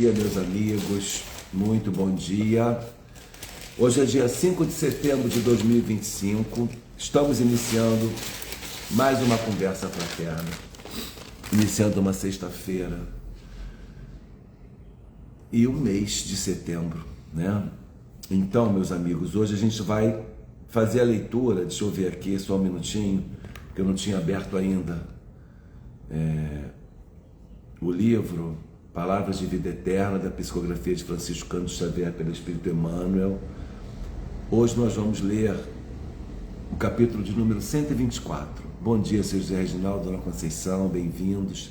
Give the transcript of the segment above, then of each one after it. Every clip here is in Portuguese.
Bom dia, meus amigos, muito bom dia. Hoje é dia 5 de setembro de 2025, estamos iniciando mais uma conversa fraterna, iniciando uma sexta-feira e o mês de setembro, né? Então, meus amigos, hoje a gente vai fazer a leitura, deixa eu ver aqui só um minutinho, que eu não tinha aberto ainda, o livro Palavras de Vida Eterna, da psicografia de Francisco Cândido Xavier pelo Espírito Emmanuel. Hoje nós vamos ler o capítulo de número 124. Bom dia, seu José Reginaldo, Dona Conceição, bem-vindos.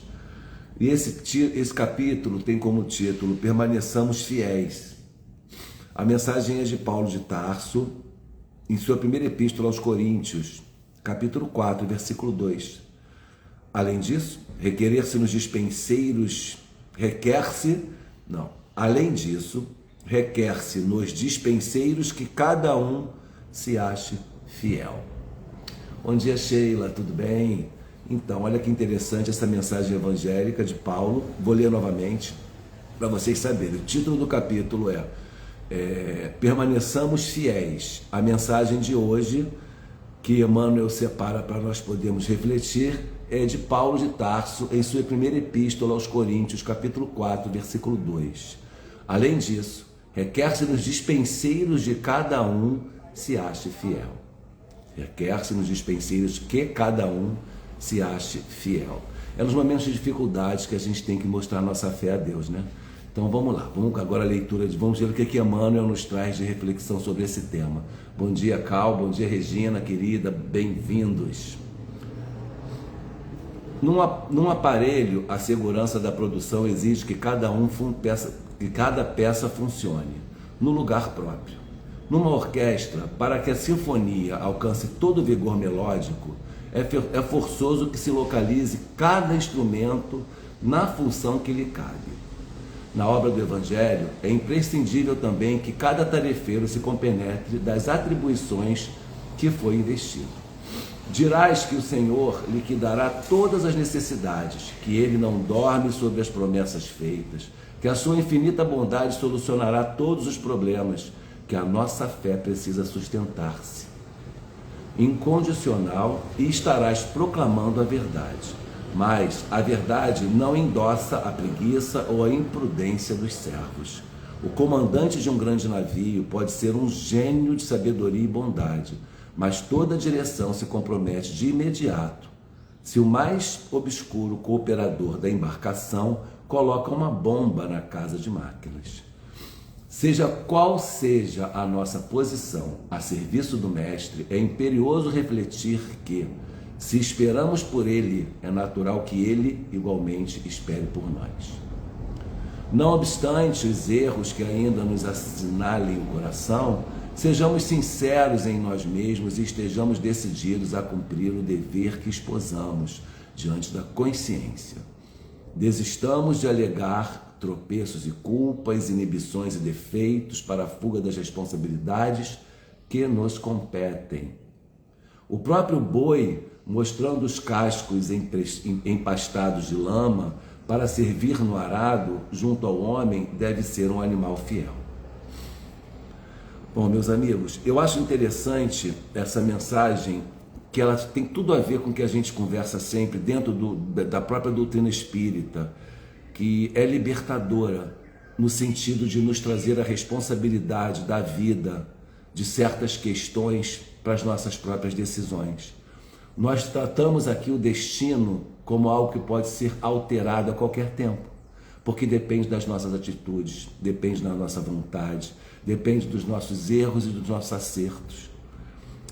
E esse capítulo tem como título Permaneçamos Fiéis. A mensagem é de Paulo de Tarso, em sua primeira epístola aos Coríntios, capítulo 4, versículo 2. Além disso, requer-se nos dispenseiros que cada um se ache fiel. Bom dia, Sheila, tudo bem? Então, olha que interessante essa mensagem evangélica de Paulo. Vou ler novamente para vocês saberem. O título do capítulo é Permaneçamos Fiéis. A mensagem de hoje, que Emmanuel separa para nós podermos refletir, é de Paulo de Tarso, em sua primeira epístola aos Coríntios, capítulo 4, versículo 2. Além disso, requer-se nos dispenseiros de cada um se ache fiel. Requer-se nos dispenseiros que cada um se ache fiel. É nos momentos de dificuldades que a gente tem que mostrar nossa fé a Deus, né? Então vamos lá, vamos agora a leitura, vamos ver o que Emmanuel nos traz de reflexão sobre esse tema. Bom dia, Cal, bom dia, Regina, querida, bem-vindos. Num aparelho, a segurança da produção exige que cada peça funcione no lugar próprio. Numa orquestra, para que a sinfonia alcance todo o vigor melódico, é forçoso que se localize cada instrumento na função que lhe cabe. Na obra do Evangelho, é imprescindível também que cada tarefeiro se compenetre das atribuições que foi investido. Dirás que o Senhor liquidará todas as necessidades, que Ele não dorme sobre as promessas feitas, que a sua infinita bondade solucionará todos os problemas, que a nossa fé precisa sustentar-se. Incondicional, e estarás proclamando a verdade. Mas a verdade não endossa a preguiça ou a imprudência dos servos. O comandante de um grande navio pode ser um gênio de sabedoria e bondade, mas toda a direção se compromete de imediato se o mais obscuro cooperador da embarcação coloca uma bomba na casa de máquinas. Seja qual seja a nossa posição a serviço do Mestre, é imperioso refletir que, se esperamos por Ele, é natural que Ele igualmente espere por nós. Não obstante os erros que ainda nos assinalem o coração, sejamos sinceros em nós mesmos e estejamos decididos a cumprir o dever que esposamos diante da consciência. Desistamos de alegar tropeços e culpas, inibições e defeitos para a fuga das responsabilidades que nos competem. O próprio boi, mostrando os cascos empastados de lama para servir no arado junto ao homem, deve ser um animal fiel. Bom, meus amigos, eu acho interessante essa mensagem, que ela tem tudo a ver com o que a gente conversa sempre dentro da própria doutrina espírita, que é libertadora no sentido de nos trazer a responsabilidade da vida, de certas questões para as nossas próprias decisões. Nós tratamos aqui o destino como algo que pode ser alterado a qualquer tempo, porque depende das nossas atitudes, depende da nossa vontade, depende dos nossos erros e dos nossos acertos.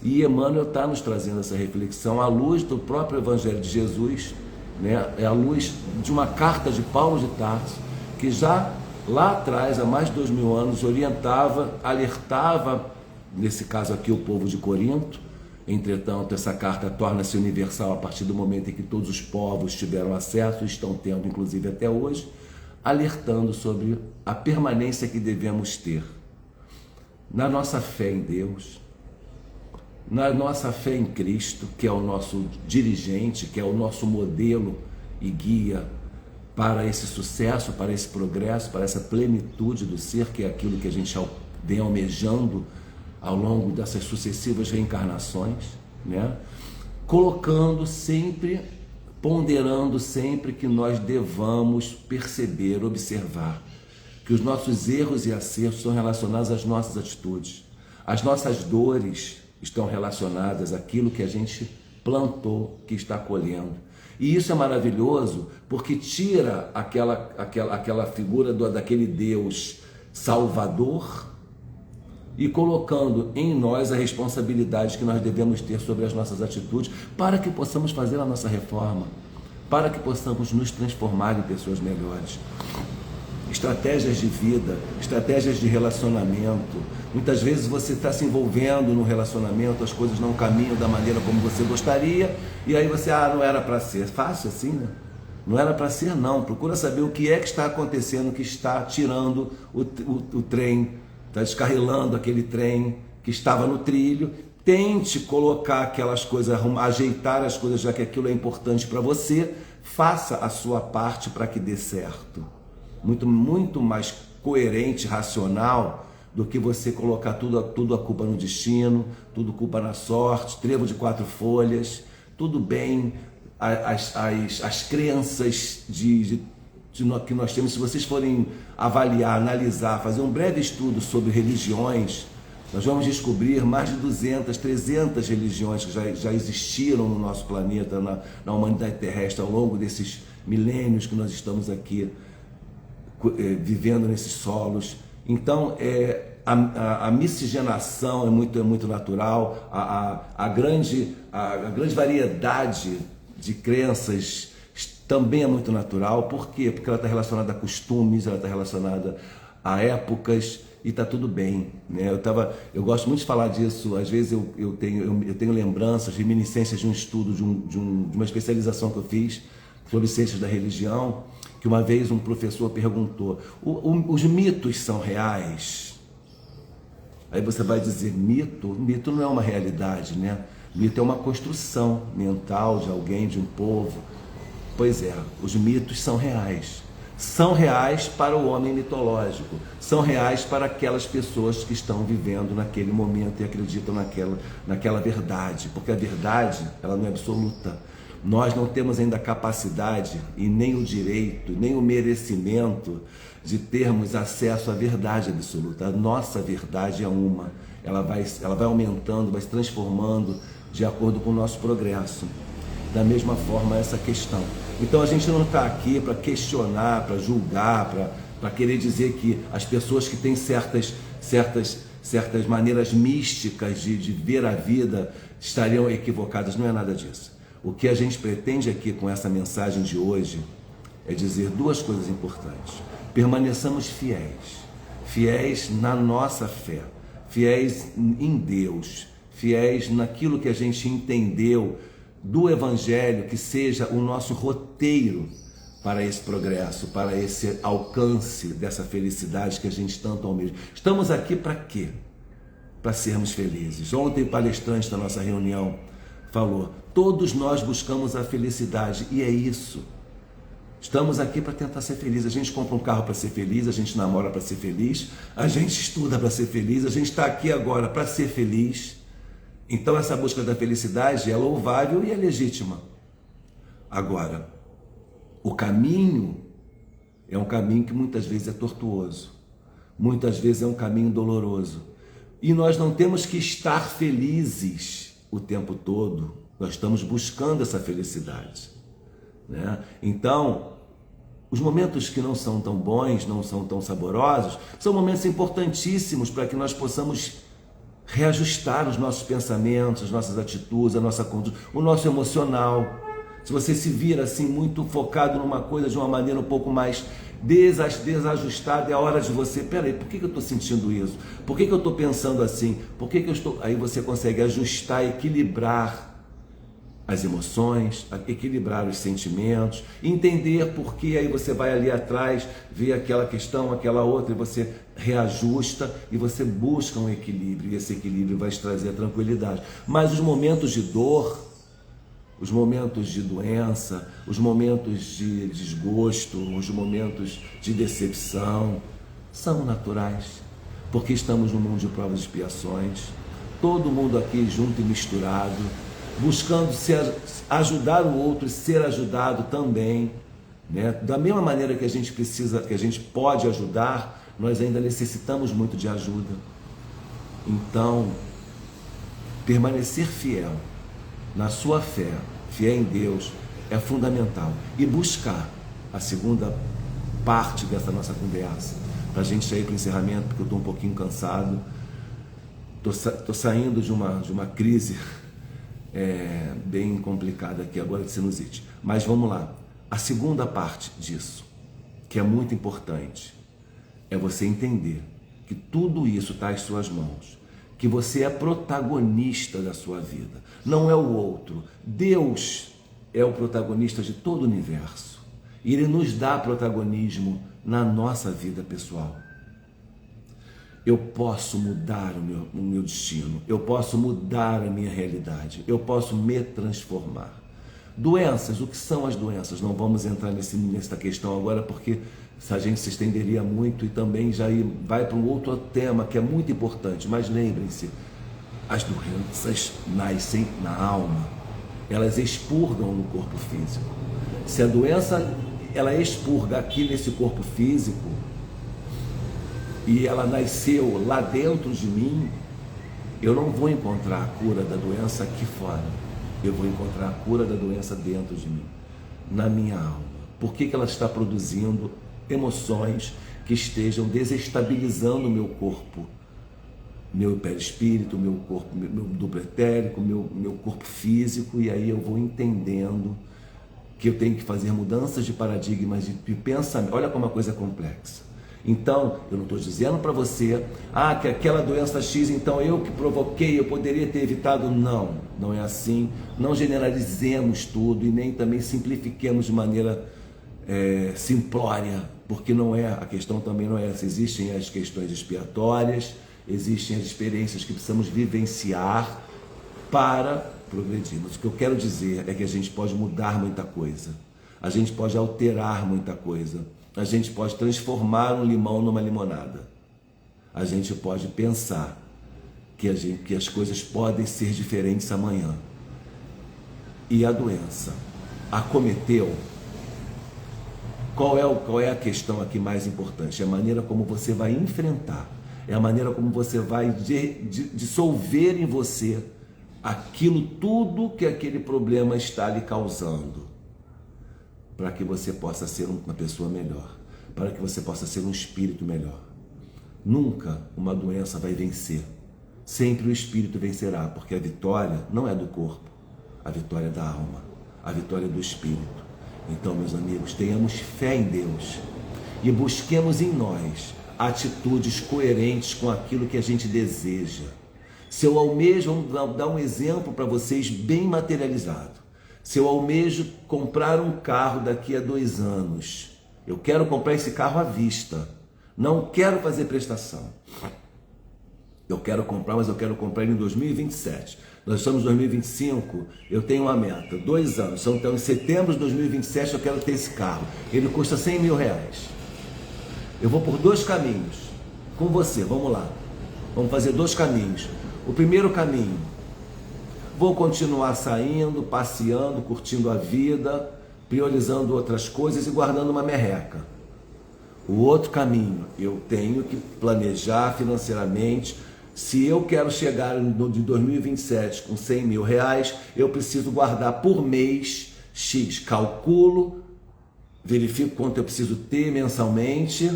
E Emmanuel está nos trazendo essa reflexão à luz do próprio Evangelho de Jesus, né? É à luz de uma carta de Paulo de Tarso, que já lá atrás, há mais de 2000 anos, orientava, alertava, nesse caso aqui, o povo de Corinto. Entretanto, essa carta torna-se universal a partir do momento em que todos os povos tiveram acesso e estão tendo, inclusive até hoje, alertando sobre a permanência que devemos ter na nossa fé em Deus, na nossa fé em Cristo, que é o nosso dirigente, que é o nosso modelo e guia para esse sucesso, para esse progresso, para essa plenitude do ser, que é aquilo que a gente vem almejando ao longo dessas sucessivas reencarnações, né? Colocando sempre, ponderando sempre que nós devamos perceber, observar que os nossos erros e acertos estão relacionados às nossas atitudes. As nossas dores estão relacionadas àquilo que a gente plantou, que está colhendo. E isso é maravilhoso porque tira aquela figura daquele Deus salvador e colocando em nós a responsabilidade que nós devemos ter sobre as nossas atitudes para que possamos fazer a nossa reforma, para que possamos nos transformar em pessoas melhores. Estratégias de vida, estratégias de relacionamento. Muitas vezes você está se envolvendo no relacionamento, as coisas não caminham da maneira como você gostaria, e aí você, não era para ser. Fácil assim, né? Não era para ser, não. Procura saber o que é que está acontecendo, que está tirando o trem, está descarrilando aquele trem que estava no trilho. Tente colocar aquelas coisas, ajeitar as coisas, já que aquilo é importante para você. Faça a sua parte para que dê certo. Muito mais coerente, racional, do que você colocar tudo a culpa no destino, tudo culpa na sorte, trevo de 4 folhas, tudo bem, as crenças que nós temos. Se vocês forem avaliar, analisar, fazer um breve estudo sobre religiões, nós vamos descobrir mais de 200, 300 religiões que já existiram no nosso planeta, na humanidade terrestre, ao longo desses milênios que nós estamos aqui vivendo nesses solos. Então, a miscigenação é muito natural, a grande variedade de crenças também é muito natural. Por quê? Porque ela está relacionada a costumes, ela está relacionada a épocas, e está tudo bem, né? Eu gosto muito de falar disso. Às vezes eu tenho lembranças, reminiscências de um estudo, de uma especialização que eu fiz sobre ciências da religião, que uma vez um professor perguntou: os mitos são reais? Aí você vai dizer, mito não é uma realidade, né? Mito é uma construção mental de alguém, de um povo. Pois é, os mitos são reais. São reais para o homem mitológico, são reais para aquelas pessoas que estão vivendo naquele momento e acreditam naquela verdade, porque a verdade, ela não é absoluta. Nós não temos ainda a capacidade e nem o direito, nem o merecimento de termos acesso à verdade absoluta. A nossa verdade é uma, ela vai aumentando, vai se transformando de acordo com o nosso progresso. Da mesma forma, essa questão. Então a gente não está aqui para questionar, para julgar, para querer dizer que as pessoas que têm certas maneiras místicas de ver a vida estariam equivocadas. Não é nada disso. O que a gente pretende aqui com essa mensagem de hoje é dizer 2 coisas importantes. Permaneçamos fiéis na nossa fé, fiéis em Deus, fiéis naquilo que a gente entendeu do Evangelho, que seja o nosso roteiro para esse progresso, para esse alcance dessa felicidade que a gente tanto almeja. Estamos aqui para quê? Para sermos felizes. Ontem o palestrante da nossa reunião falou: todos nós buscamos a felicidade, e é isso. Estamos aqui para tentar ser felizes. A gente compra um carro para ser feliz, a gente namora para ser feliz, a gente estuda para ser feliz, a gente está aqui agora para ser feliz. Então essa busca da felicidade é louvável e é legítima. Agora, o caminho é um caminho que muitas vezes é tortuoso, muitas vezes é um caminho doloroso. E nós não temos que estar felizes o tempo todo, nós estamos buscando essa felicidade, né? Então, os momentos que não são tão bons, não são tão saborosos, são momentos importantíssimos para que nós possamos reajustar os nossos pensamentos, as nossas atitudes, a nossa conduta, o nosso emocional. Se você se vira assim muito focado numa coisa de uma maneira um pouco mais desajustada, é a hora de você, peraí, por que eu estou sentindo isso? Por que eu estou pensando assim? Por que eu estou... Aí você consegue ajustar, equilibrar as emoções, equilibrar os sentimentos, entender por que. Aí você vai ali atrás, vê aquela questão, aquela outra, e você reajusta e você busca um equilíbrio, e esse equilíbrio vai te trazer a tranquilidade. Mas os momentos de dor, os momentos de doença, os momentos de desgosto, os momentos de decepção, são naturais, porque estamos num mundo de provas e expiações, todo mundo aqui junto e misturado, buscando ajudar o outro e ser ajudado também, né? Da mesma maneira que a gente precisa, que a gente pode ajudar, nós ainda necessitamos muito de ajuda. Então, permanecer fiel na sua fé, fiel em Deus, é fundamental. E buscar a segunda parte dessa nossa conversa, para a gente sair para o encerramento, porque eu estou um pouquinho cansado, estou saindo de uma crise bem complicada aqui agora de sinusite. Mas vamos lá, a segunda parte disso, que é muito importante, é você entender que tudo isso está às suas mãos, que você é protagonista da sua vida, não é o outro. Deus é o protagonista de todo o universo e Ele nos dá protagonismo na nossa vida pessoal. Eu posso mudar o meu destino, eu posso mudar a minha realidade, eu posso me transformar. Doenças, o que são as doenças? Não vamos entrar nessa questão agora, porque a gente se estenderia muito e também já vai para um outro tema que é muito importante. Mas lembrem-se, as doenças nascem na alma, elas expurgam no corpo físico. Se a doença ela expurga aqui nesse corpo físico e ela nasceu lá dentro de mim, eu não vou encontrar a cura da doença aqui fora, eu vou encontrar a cura da doença dentro de mim, na minha alma. Por que ela está produzindo emoções que estejam desestabilizando o meu corpo, meu perispírito, meu corpo, meu duplo etérico, meu corpo físico, e aí eu vou entendendo que eu tenho que fazer mudanças de paradigmas, de pensamento. Olha como a coisa é complexa. Então, eu não estou dizendo para você, que aquela doença X, então eu que provoquei, eu poderia ter evitado. Não, não é assim. Não generalizemos tudo e nem também simplifiquemos de maneira simplória, porque não é, a questão também não é essa. Existem as questões expiatórias, existem as experiências que precisamos vivenciar para progredir. Mas o que eu quero dizer é que a gente pode mudar muita coisa, a gente pode alterar muita coisa, a gente pode transformar um limão numa limonada, a gente pode pensar que as coisas podem ser diferentes amanhã. E a doença acometeu. Qual é a questão aqui mais importante? É a maneira como você vai enfrentar, é a maneira como você vai dissolver em você aquilo tudo que aquele problema está lhe causando, para que você possa ser uma pessoa melhor, para que você possa ser um espírito melhor. Nunca uma doença vai vencer, sempre o espírito vencerá, porque a vitória não é do corpo, a vitória é da alma, a vitória é do espírito. Então, meus amigos, tenhamos fé em Deus e busquemos em nós atitudes coerentes com aquilo que a gente deseja. Se eu almejo, vamos dar um exemplo para vocês bem materializado. Se eu almejo comprar um carro daqui a 2 anos, eu quero comprar esse carro à vista, não quero fazer prestação. Eu quero comprar, mas eu quero comprar ele em 2027. Nós estamos em 2025, eu tenho uma meta, 2 anos, então em setembro de 2027 eu quero ter esse carro. Ele custa 100 mil reais. Eu vou por 2 caminhos com você, vamos lá. Vamos fazer 2 caminhos. O primeiro caminho, vou continuar saindo, passeando, curtindo a vida, priorizando outras coisas e guardando uma merreca. O outro caminho, eu tenho que planejar financeiramente. Se eu quero chegar de 2027 com 100 mil reais, eu preciso guardar por mês X. Calculo, verifico quanto eu preciso ter mensalmente,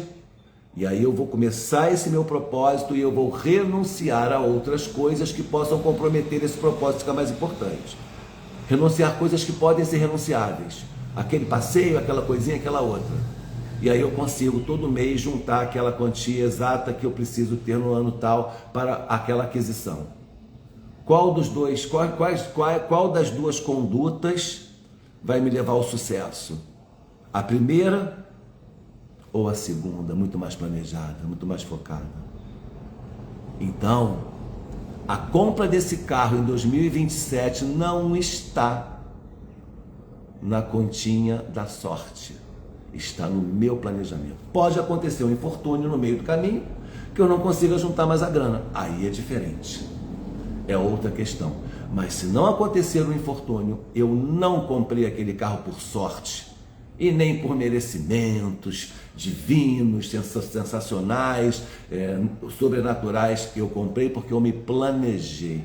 e aí eu vou começar esse meu propósito e eu vou renunciar a outras coisas que possam comprometer esse propósito, ficar mais importante. Renunciar a coisas que podem ser renunciáveis. Aquele passeio, aquela coisinha, aquela outra. E aí eu consigo todo mês juntar aquela quantia exata que eu preciso ter no ano tal para aquela aquisição. Qual das duas condutas vai me levar ao sucesso? A primeira ou a segunda, muito mais planejada, muito mais focada? Então, a compra desse carro em 2027 não está na continha da sorte, está no meu planejamento. Pode acontecer um infortúnio no meio do caminho, que eu não consiga juntar mais a grana, aí é diferente, é outra questão. Mas se não acontecer um infortúnio, eu não comprei aquele carro por sorte, e nem por merecimentos divinos, sensacionais, sobrenaturais. Eu comprei porque eu me planejei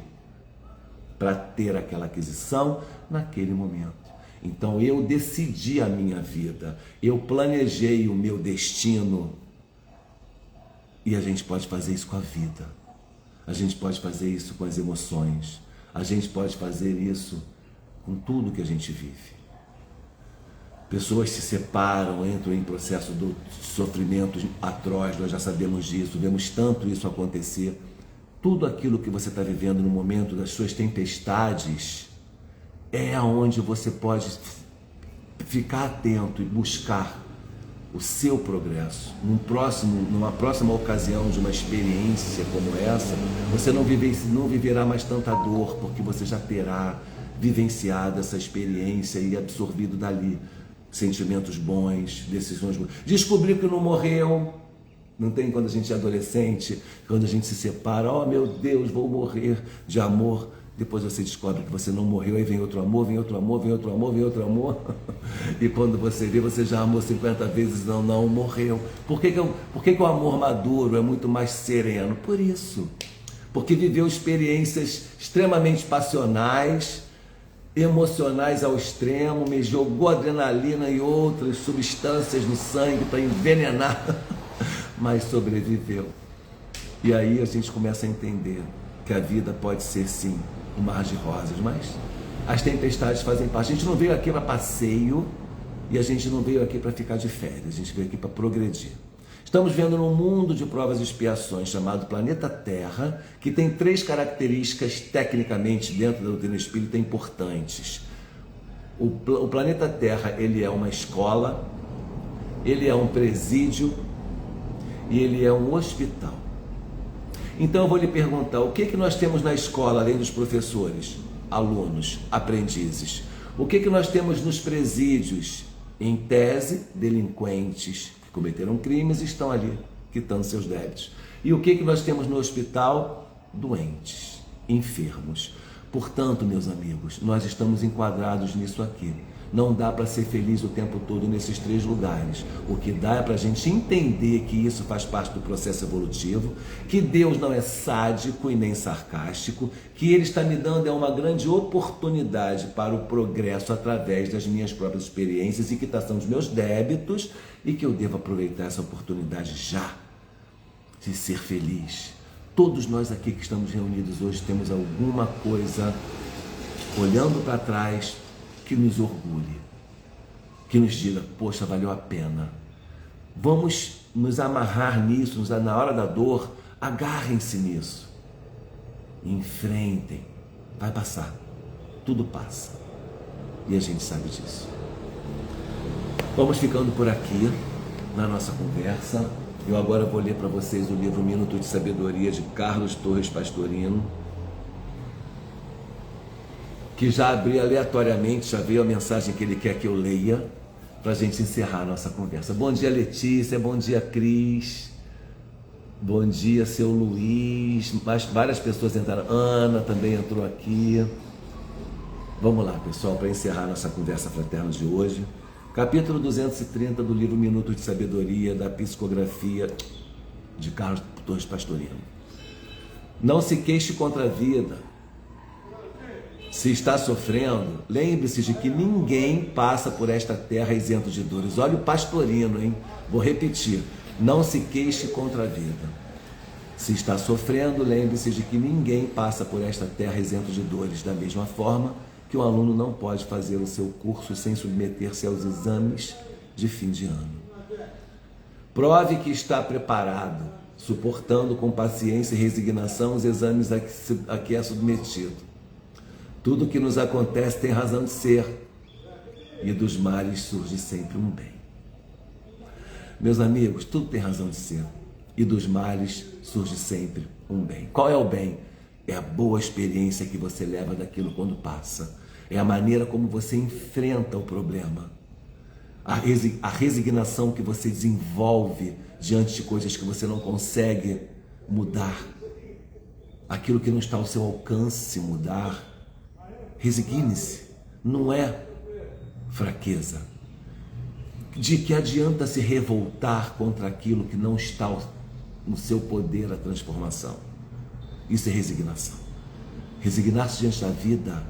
para ter aquela aquisição naquele momento. Então eu decidi a minha vida, eu planejei o meu destino. E a gente pode fazer isso com a vida, a gente pode fazer isso com as emoções, a gente pode fazer isso com tudo que a gente vive. Pessoas se separam, entram em processo de sofrimento atroz, nós já sabemos disso, vemos tanto isso acontecer. Tudo aquilo que você está vivendo no momento das suas tempestades é onde você pode ficar atento e buscar o seu progresso. Numa próxima ocasião de uma experiência como essa, você não viverá mais tanta dor, porque você já terá vivenciado essa experiência e absorvido dali sentimentos bons, decisões boas. Descobriu que não morreu. Não tem quando a gente é adolescente, quando a gente se separa, oh meu Deus, vou morrer de amor. Depois você descobre que você não morreu, aí vem outro amor, vem outro amor, vem outro amor, vem outro amor. E quando você vê, você já amou 50 vezes, não morreu. Por que o amor maduro é muito mais sereno? Por isso. Porque viveu experiências extremamente passionais, emocionais ao extremo, me jogou adrenalina e outras substâncias no sangue para envenenar, mas sobreviveu. E aí a gente começa a entender que a vida pode ser sim um mar de rosas, mas as tempestades fazem parte. A gente não veio aqui para passeio e a gente não veio aqui para ficar de férias, a gente veio aqui para progredir. Estamos vendo num mundo de provas e expiações chamado planeta Terra, que tem 3 características tecnicamente dentro da doutrina espírita importantes. O planeta Terra, ele é uma escola, ele é um presídio e ele é um hospital. Então eu vou lhe perguntar, o que nós temos na escola, além dos professores, alunos, aprendizes? O que nós temos nos presídios? Em tese, delinquentes que cometeram crimes e estão ali quitando seus débitos. E o que nós temos no hospital? Doentes, enfermos. Portanto, meus amigos, nós estamos enquadrados nisso aqui. Não dá para ser feliz o tempo todo nesses 3 lugares. O que dá é para a gente entender que isso faz parte do processo evolutivo, que Deus não é sádico e nem sarcástico, que Ele está me dando uma grande oportunidade para o progresso através das minhas próprias experiências e quitação dos meus débitos, e que eu devo aproveitar essa oportunidade já de ser feliz. Todos nós aqui que estamos reunidos hoje temos alguma coisa olhando para trás que nos orgulhe, que nos diga, poxa, valeu a pena. Vamos nos amarrar nisso, na hora da dor, agarrem-se nisso. Enfrentem, vai passar, tudo passa. E a gente sabe disso. Vamos ficando por aqui na nossa conversa. Eu agora vou ler para vocês o livro Minuto de Sabedoria de Carlos Torres Pastorino, que já abri aleatoriamente, já veio a mensagem que ele quer que eu leia, para a gente encerrar a nossa conversa. Bom dia, Letícia, bom dia, Cris, bom dia, seu Luiz, várias pessoas entraram, Ana também entrou aqui. Vamos lá, pessoal, para encerrar a nossa conversa fraterna de hoje. Capítulo 230 do livro Minuto de Sabedoria, da psicografia de Carlos Torres Pastorino. Não se queixe contra a vida. Se está sofrendo, lembre-se de que ninguém passa por esta terra isento de dores. Olha o Pastorino, hein? Vou repetir. Não se queixe contra a vida. Se está sofrendo, lembre-se de que ninguém passa por esta terra isento de dores. Da mesma forma que um aluno não pode fazer o seu curso sem submeter-se aos exames de fim de ano. Prove que está preparado, suportando com paciência e resignação os exames a que é submetido. Tudo que nos acontece tem razão de ser, e dos males surge sempre um bem. Meus amigos, tudo tem razão de ser, e dos males surge sempre um bem. Qual é o bem? É a boa experiência que você leva daquilo quando passa. É a maneira como você enfrenta o problema. A resignação que você desenvolve diante de coisas que você não consegue mudar. Aquilo que não está ao seu alcance mudar. Resigne-se. Não é fraqueza. De que adianta se revoltar contra aquilo que não está no seu poder a transformação? Isso é resignação. Resignar-se diante da vida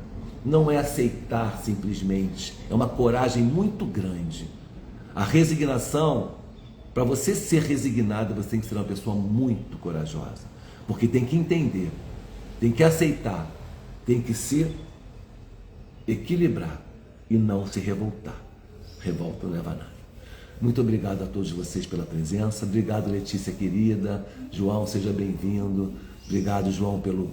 não é aceitar simplesmente, é uma coragem muito grande. A resignação, para você ser resignado, você tem que ser uma pessoa muito corajosa, porque tem que entender, tem que aceitar, tem que se equilibrar e não se revoltar. Revolta não leva a nada. Muito obrigado a todos vocês pela presença. Obrigado, Letícia querida. João, seja bem-vindo. Obrigado, João, pelo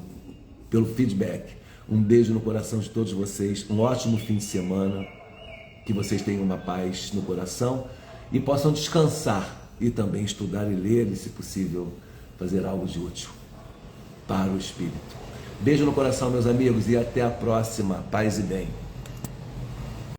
feedback. Um beijo no coração de todos vocês. Um ótimo fim de semana. Que vocês tenham uma paz no coração e possam descansar e também estudar e ler e, se possível, fazer algo de útil para o espírito. Beijo no coração, meus amigos, e até a próxima. Paz e bem.